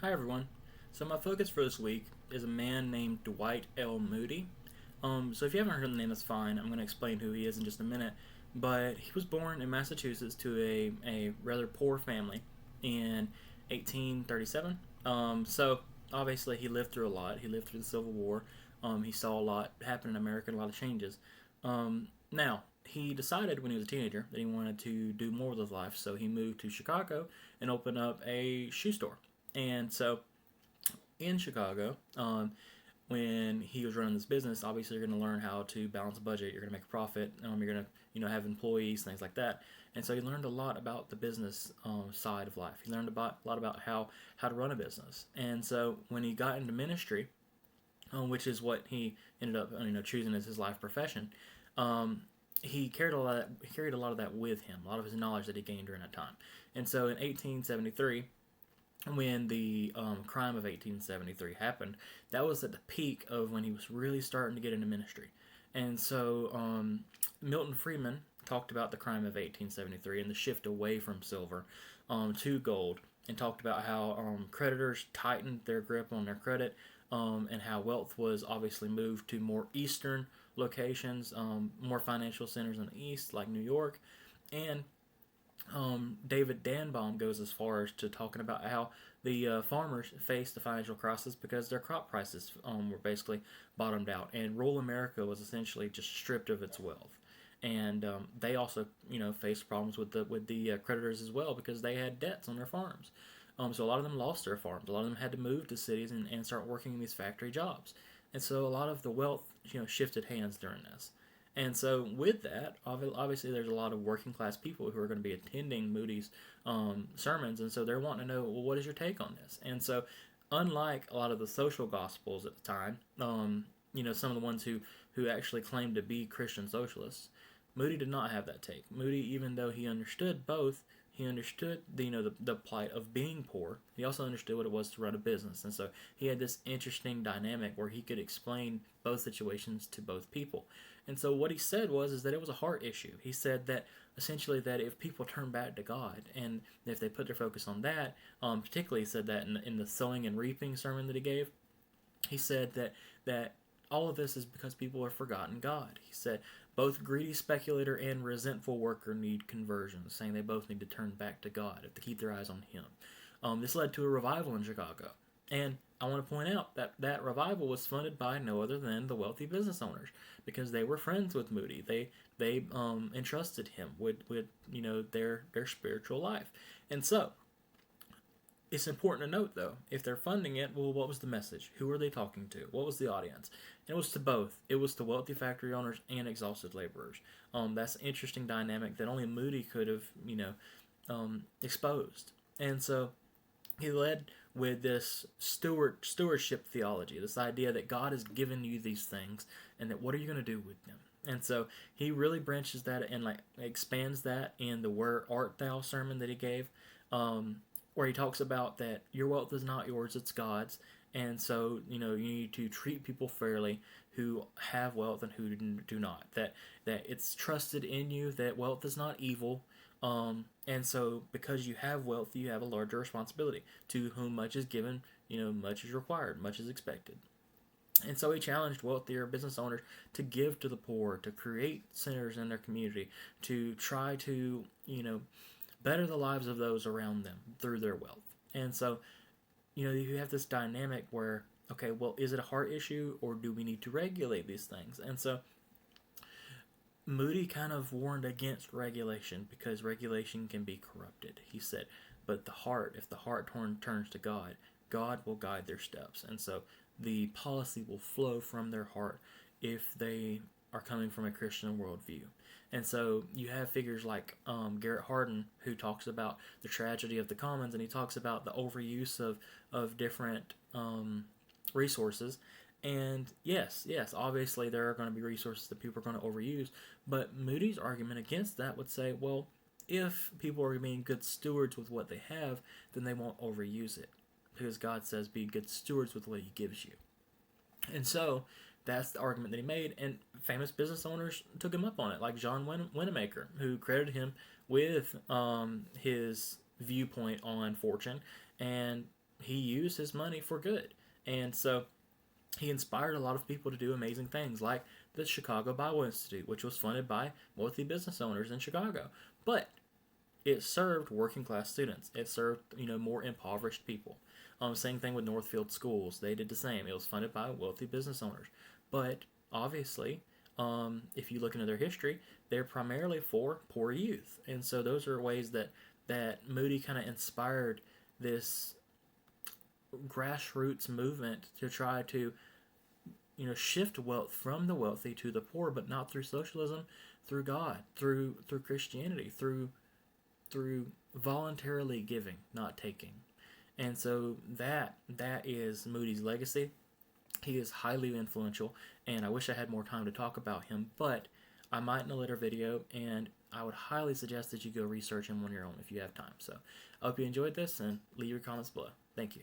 Hi everyone. So my focus for this week is a man named Dwight L. Moody. So if you haven't heard the name, that's fine. I'm going to explain who he is in just a minute. But he was born in Massachusetts to a rather poor family in 1837. So obviously he lived through a lot. He lived through the Civil War. He saw a lot happen in America, and a lot of changes. Now he decided when he was a teenager that he wanted to do more with his life, so he moved to Chicago and opened up a shoe store. And so in Chicago, when he was running this business, obviously you're going to learn how to balance a budget. You're going to make a profit. You're going to have employees, things like that. And so he learned a lot about the business side of life. He learned a lot about how to run a business. And so when he got into ministry, which is what he ended up choosing as his life profession, he carried a lot of that with him, a lot of his knowledge that he gained during that time. And so in 1873, when the crime of 1873 happened, that was at the peak of when he was really starting to get into ministry. And so Milton Friedman talked about the crime of 1873 and the shift away from silver to gold, and talked about how creditors tightened their grip on their credit, and how wealth was obviously moved to more eastern locations, more financial centers in the east, like New York. And David Danbaum goes as far as to talking about how the farmers faced the financial crisis because their crop prices were basically bottomed out, and rural America was essentially just stripped of its wealth. And they also, faced problems with the creditors as well, because they had debts on their farms. So a lot of them lost their farms. A lot of them had to move to cities and start working in these factory jobs. And so a lot of the wealth, shifted hands during this. And so, with that, obviously, there's a lot of working class people who are going to be attending Moody's sermons, and so they're wanting to know, well, what is your take on this? And so, unlike a lot of the social gospels at the time, some of the ones who actually claimed to be Christian socialists, Moody did not have that take. Moody, even though he understood both, he understood the plight of being poor. He also understood what it was to run a business, and so he had this interesting dynamic where he could explain both situations to both people. And so what he said was is that it was a heart issue. He said that essentially that if people turn back to God and if they put their focus on that, particularly he said that in the sowing and reaping sermon that he gave, he said that all of this is because people have forgotten God. He said both greedy speculator and resentful worker need conversion, saying they both need to turn back to God if they keep their eyes on Him. This led to a revival in Chicago. And I want to point out that that revival was funded by no other than the wealthy business owners, because they were friends with Moody. They entrusted him with their spiritual life. And so it's important to note, though, if they're funding it, well, what was the message? Who were they talking to? What was the audience? And it was to both. It was to wealthy factory owners and exhausted laborers. That's an interesting dynamic that only Moody could have, exposed. And so he led with this stewardship theology, this idea that God has given you these things, and that what are you going to do with them? And so he really branches that and expands that in the "Where Art Thou" sermon that he gave, where he talks about that your wealth is not yours, it's God's. And so, you need to treat people fairly who have wealth and who do not. That it's trusted in you that wealth is not evil. And so, because you have wealth, you have a larger responsibility. To whom much is given, much is required, much is expected. And so he challenged wealthier business owners to give to the poor, to create centers in their community, to try to, better the lives of those around them through their wealth. And so, you have this dynamic where, okay, well, is it a heart issue, or do we need to regulate these things? And so Moody kind of warned against regulation because regulation can be corrupted. He said, but if the heart turns to God, God will guide their steps. And so the policy will flow from their heart if they are coming from a Christian worldview. And so you have figures like Garrett Hardin, who talks about the tragedy of the commons, and he talks about the overuse of different resources. And yes, obviously there are going to be resources that people are going to overuse, but Moody's argument against that would say, well, if people are being good stewards with what they have, then they won't overuse it, because God says be good stewards with what He gives you. And so that's the argument that he made, and famous business owners took him up on it, like John Winamaker, who credited him with his viewpoint on fortune, and he used his money for good. And so he inspired a lot of people to do amazing things, like the Chicago Bible Institute, which was funded by wealthy business owners in Chicago. But it served working class students. It served, more impoverished people. Same thing with Northfield Schools. They did the same. It was funded by wealthy business owners. But obviously, if you look into their history, they're primarily for poor youth. And so those are ways that Moody kind of inspired this grassroots movement to try to shift wealth from the wealthy to the poor, but not through socialism, through God, through Christianity, through voluntarily giving, not taking. And so that is Moody's legacy. He is highly influential, and I wish I had more time to talk about him, but I might in a later video, and I would highly suggest that you go research him on your own if you have time. So I hope you enjoyed this, and leave your comments below. Thank you.